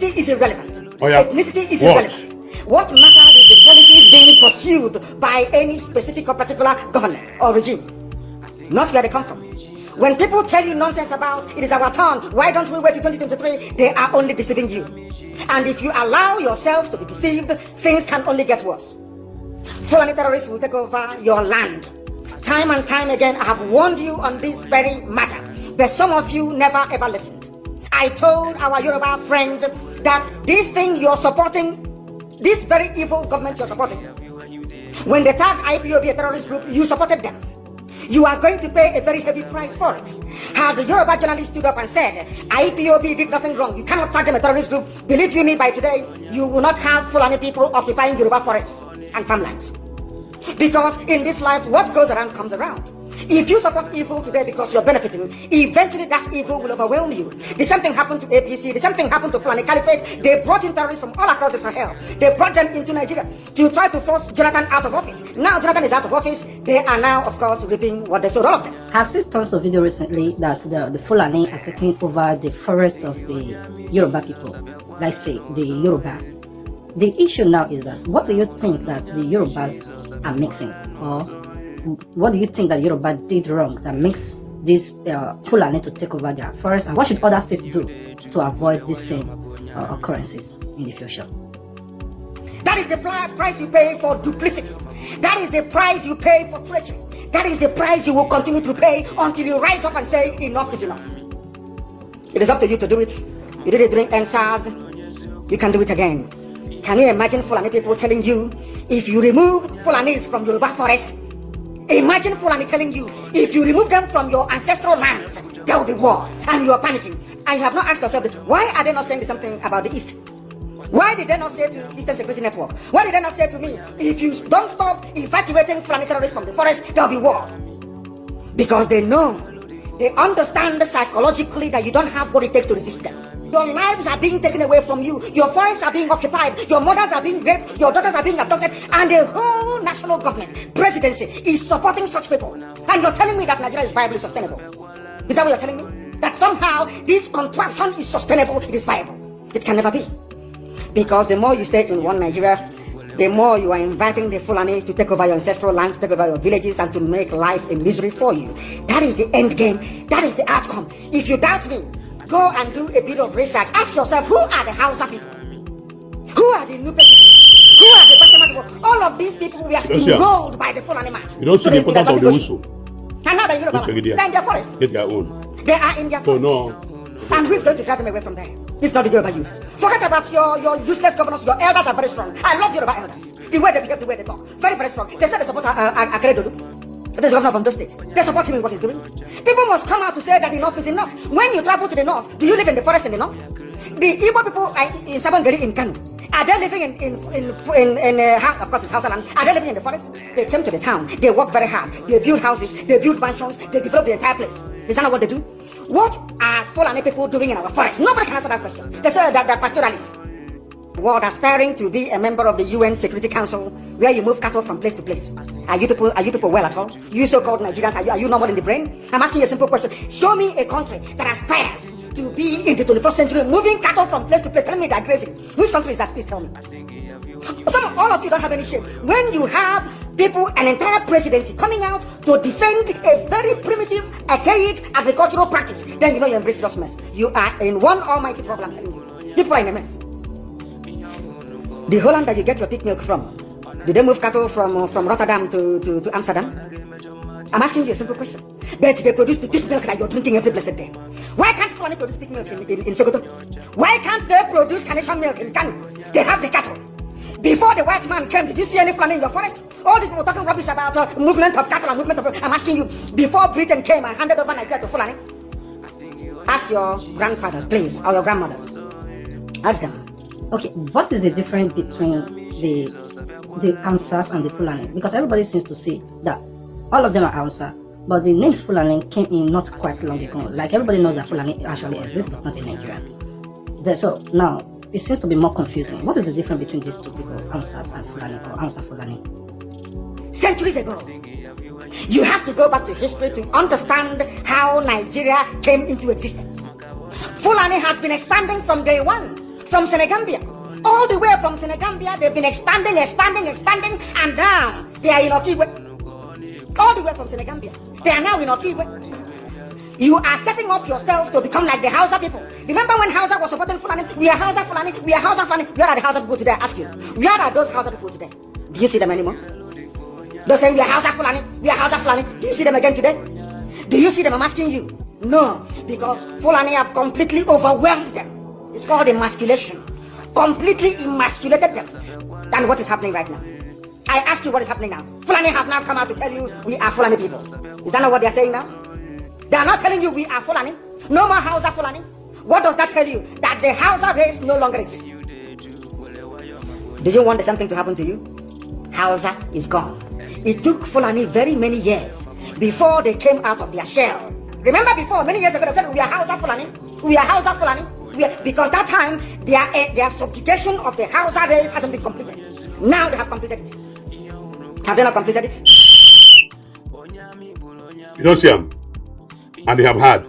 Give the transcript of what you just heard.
ethnicity is irrelevant. Oh, yeah. Ethnicity is irrelevant. What matters is the policies being pursued by any specific or particular government or regime, not where they come from. When people tell you nonsense about it is our turn, why don't we wait till 2023? They are only deceiving you. And if you allow yourselves to be deceived, things can only get worse. Fulani terrorists will take over your land. Time and time again, I have warned you on this very matter, but some of you never ever listened. I told our Yoruba friends that this thing you're supporting, this very evil government you're supporting, when they tagged IPOB a terrorist group, you supported them. You are going to pay a very heavy price for it. Had the Yoruba journalist stood up and said, IPOB did nothing wrong, you cannot tag them a terrorist group, believe you me, by today, you will not have Fulani people occupying Yoruba forests and farmlands. Because in this life, what goes around comes around. If you support evil today because you're benefiting, eventually that evil will overwhelm you. The same thing happened to APC, the same thing happened to Fulani Caliphate. They brought in terrorists from all across the Sahel. They brought them into Nigeria to try to force Jonathan out of office. Now Jonathan is out of office, they are now, of course, reaping what they sowed, all of them. I've seen tons of video recently that the Fulani are taking over the forest of the Yoruba people, let's say the Yorubas. The issue now is that, what do you think that the Yorubas are mixing? Or what do you think that Yoruba did wrong that makes this Fulani to take over their forest? And what should other states do to avoid these same occurrences in the future? That is the price you pay for duplicity. That is the price you pay for treachery. That is the price you will continue to pay until you rise up and say enough is enough. It is up to you to do it. You did it during NSAS. You can do it again. Can you imagine Fulani people telling you, if you remove Fulanis from Yoruba forests, imagine Fulani telling you, if you remove them from your ancestral lands, there will be war, and you are panicking. And you have not asked yourself, why are they not saying something about the East? Why did they not say to Eastern Security Network? Why did they not say to me, if you don't stop evacuating Fulani terrorists from the forest, there will be war? Because they know, they understand psychologically that you don't have what it takes to resist them. Your lives are being taken away from you. Your forests are being occupied. Your mothers are being raped. Your daughters are being abducted. And the whole national government, presidency, is supporting such people. And you're telling me that Nigeria is viably sustainable. Is that what you're telling me? That somehow this contraption is sustainable, it is viable. It can never be. Because the more you stay in one Nigeria, the more you are inviting the Fulanis to take over your ancestral lands, to take over your villages, and to make life a misery for you. That is the end game. That is the outcome. If you doubt me, go and do a bit of research. Ask yourself, who are the Hausa people? Who are the Nupe people? Who are the Bantama people? All of these people were steamrolled by the Fulani man. You don't see the importance of the whistle. And now they're in their forest. Get their own. They are in their forest. So no. And who is going to drive them away from there? If not the Yoruba youths. Forget about your useless governors. Your elders are very strong. I love Yoruba elders. The way they behave, the way they talk. Very, very strong. They said they support Akeredolu. This governor from those states. They support him in what he's doing. People must come out to say that enough is enough. When you travel to the north, do you live in the forest in the north? The Igbo people in Sabangeri in Kanu, are they living of course it's Hausa land, are they living in the forest? They came to the town, they work very hard, they build houses, they build mansions, they develop the entire place. Is that not what they do? What are Fulani people doing in our forest? Nobody can answer that question. They say that they're pastoralists. World aspiring to be a member of the UN Security Council, where you move cattle from place to place. Are you people well at all? You so-called Nigerians, are you normal in the brain? I'm asking you a simple question. Show me a country that aspires to be in the 21st century, moving cattle from place to place, telling me they're grazing. Which country is that? Please tell me. All of you don't have any shame. When you have people, an entire presidency coming out to defend a very primitive, archaic agricultural practice, then you know you embrace serious mess. You are in one almighty problem, I'm telling you. People are in a mess. The Holland that you get your pig milk from, do they move cattle from Rotterdam to Amsterdam? I'm asking you a simple question. But they produce the pig milk that you're drinking every blessed day. Why can't Fulani produce pig milk in Sokoto? Why can't they produce Carnation milk in Kanu? They have the cattle. Before the white man came, did you see any Fulani in your forest? All these people talking rubbish about movement of cattle and movement of... I'm asking you, before Britain came and handed over Nigeria to Fulani, ask your grandfathers, please, or your grandmothers. Ask them. Okay, what is the difference between the Hausas and the Fulani? Because everybody seems to see that all of them are Hausa, but the names Fulani came in not quite long ago. Like everybody knows that Fulani actually exists, but not in Nigeria. So now it seems to be more confusing. What is the difference between these two people, Hausas and Fulani, or Hausa Fulani? Centuries ago, you have to go back to history to understand how Nigeria came into existence. Fulani has been expanding from day one. from Senegambia. All the way from Senegambia, they've been expanding, and now they are in Okigwe. All the way from Senegambia, they are now in Okigwe. You are setting up yourself to become like the Hausa people. Remember when Hausa was supporting Fulani? We are Hausa Fulani, we are Hausa Fulani. Where are the Hausa people today? I ask you. Where are those Hausa people today? Do you see them anymore? They're saying we are Hausa Fulani, we are Hausa Fulani. Do you see them again today? Do you see them? I'm asking you. No, because Fulani have completely overwhelmed them. It's called emasculation. Completely emasculated them. Than what is happening right now. I ask you what is happening now. Fulani have now come out to tell you we are Fulani people. Is that not what they are saying now? They are not telling you we are Fulani. No more Hausa Fulani. What does that tell you? That the Hausa race no longer exists. Do you want the same thing to happen to you? Hausa is gone. It took Fulani very many years before they came out of their shell. Remember before, many years ago, they said we are Hausa Fulani. We are Hausa Fulani. Because that time, their subjugation of the Hausa race hasn't been completed. Now they have completed it. Have they not completed it? You don't see them. And they have had